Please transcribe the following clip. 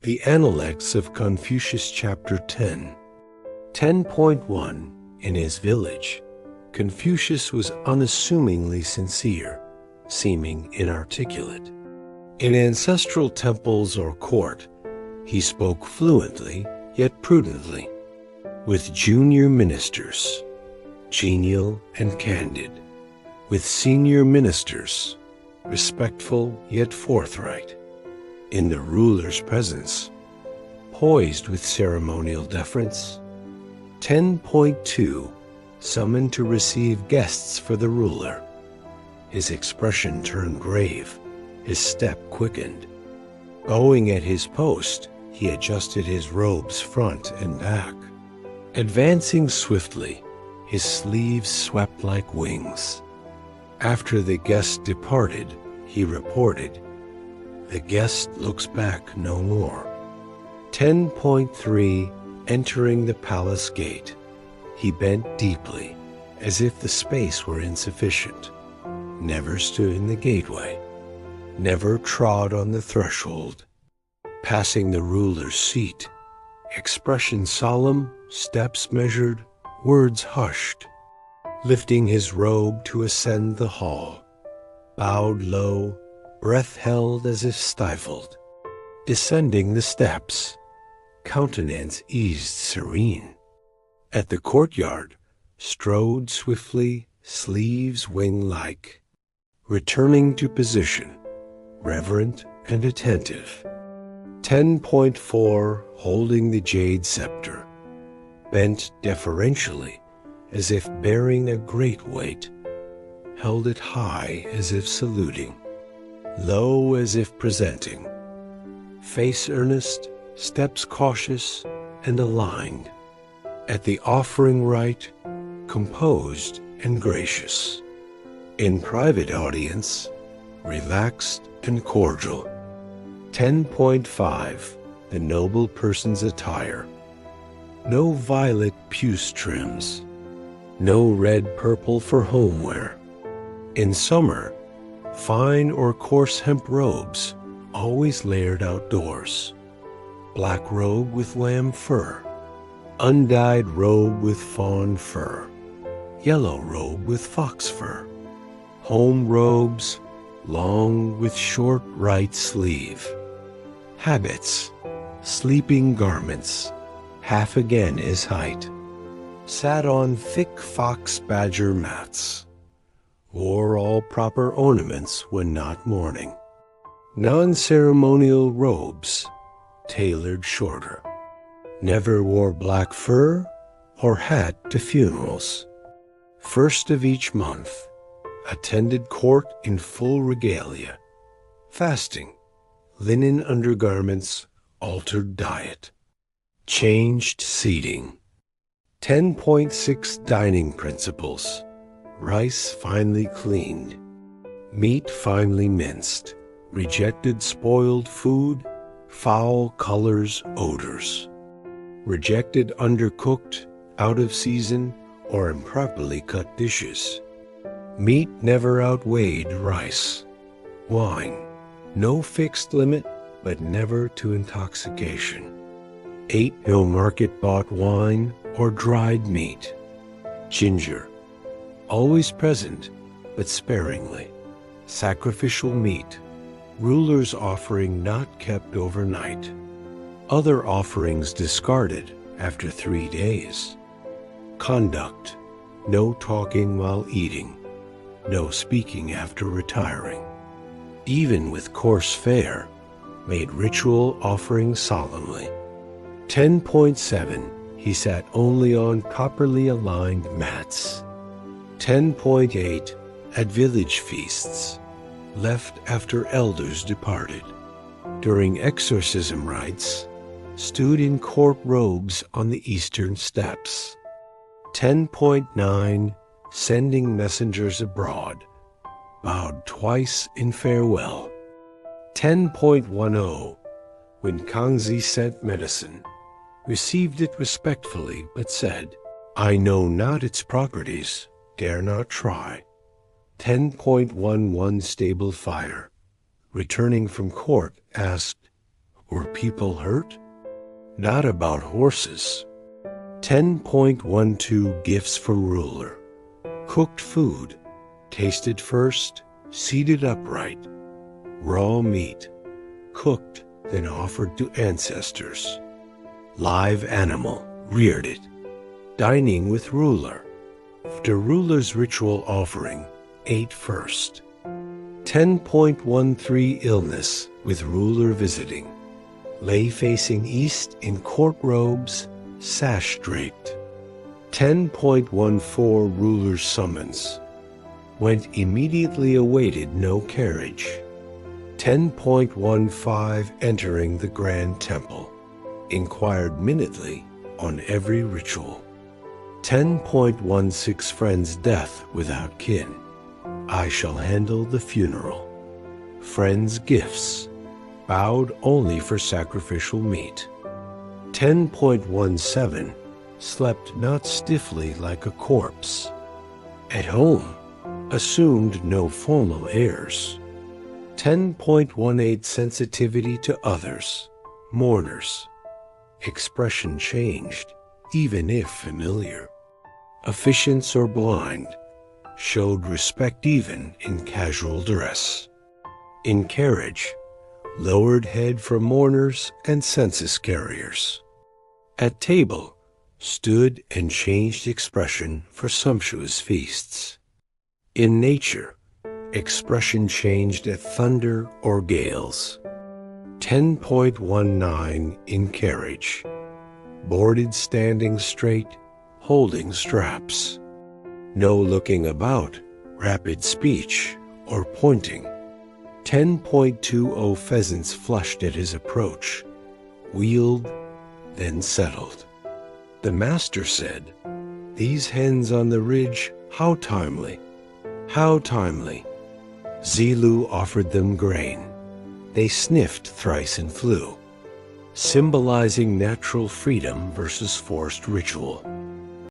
The Analects of Confucius Chapter 10. 10.1 In his village, Confucius was unassumingly sincere, seeming inarticulate. In ancestral temples or court, he spoke fluently yet prudently. With junior ministers, genial and candid. With senior ministers, respectful yet forthright. In the ruler's presence, poised with ceremonial deference. 10.2 Summoned to receive guests for the ruler. His expression turned grave, his step quickened. Bowing at his post, he adjusted his robes front and back. Advancing swiftly, his sleeves swept like wings. After the guest departed, he reported, "The guest looks back no more." 10.3 Entering the palace gate, he bent deeply, as if the space were insufficient. Never stood in the gateway, never trod on the threshold. Passing the ruler's seat, expression solemn, steps measured, words hushed. Lifting his robe to ascend the hall, bowed low, breath held as if stifled. Descending the steps, countenance eased serene. At the courtyard, strode swiftly, sleeves wing-like. Returning to position, reverent and attentive. 10.4 Holding the jade scepter, bent deferentially, as if bearing a great weight. Held it high as if saluting, low as if presenting. Face earnest, steps cautious and aligned. At the offering rite, composed and gracious. In private audience, relaxed and cordial. 10.5 The noble person's attire. No violet puce trims. No red purple for homeware. In summer, fine or coarse hemp robes, always layered outdoors. Black robe with lamb fur. Undyed robe with fawn fur. Yellow robe with fox fur. Home robes, long with short right sleeve. Habits, sleeping garments, half again his height. Sat on thick fox badger mats. Wore all proper ornaments when not mourning. Non-ceremonial robes, tailored shorter. Never wore black fur or hat to funerals. First of each month, attended court in full regalia. Fasting, linen undergarments, altered diet. Changed seating. 10.6 Dining principles. Rice finely cleaned. Meat finely minced. Rejected spoiled food, foul colors, odors. Rejected undercooked, out of season, or improperly cut dishes. Meat never outweighed rice. Wine, no fixed limit, but never to intoxication. 8 No market-bought wine or dried meat. Ginger, always present, but sparingly. Sacrificial meat, ruler's offering not kept overnight. Other offerings discarded after 3 days. Conduct, no talking while eating, no speaking after retiring. Even with coarse fare, made ritual offering solemnly. 10.7 He sat only on properly aligned mats. 10.8 At village feasts, left after elders departed. During exorcism rites, stood in court robes on the eastern steps. 10.9 Sending messengers abroad, bowed twice in farewell. 10.10 When Junzi sent medicine, received it respectfully, but said, "I know not its properties, dare not try." 10.11 Stable fire, returning from court, asked, Were people hurt? Not about horses. 10.12 Gifts from ruler. Cooked food, tasted first, seated upright. Raw meat, cooked, then offered to ancestors. Live animal, reared it. Dining with ruler. The ruler's ritual offering, ate first. 10.13 Illness with ruler visiting. Lay facing east in court robes, sash draped. 10.14 Ruler's summons. Went immediately awaited no carriage. 10.15 Entering the Grand Temple. Inquired minutely on every ritual. 10.16 Friend's death without kin. I shall handle the funeral. Friend's gifts. Bowed only for sacrificial meat. 10.17 Slept not stiffly like a corpse. At home, assumed no formal airs. 10.18 Sensitivity to others, mourners. Expression changed, even if familiar. Officiants or blind, showed respect even in casual dress. In carriage, lowered head for mourners and census carriers. At table, stood and changed expression for sumptuous feasts. In nature, expression changed at thunder or gales. 10.19 In carriage. Boarded standing straight, holding straps. No looking about, rapid speech, or pointing. 10.20 Pheasants flushed at his approach, wheeled, then settled. The master said, "These hens on the ridge, how timely, how timely." Zilu offered them grain. They sniffed thrice and flew, symbolizing natural freedom versus forced ritual.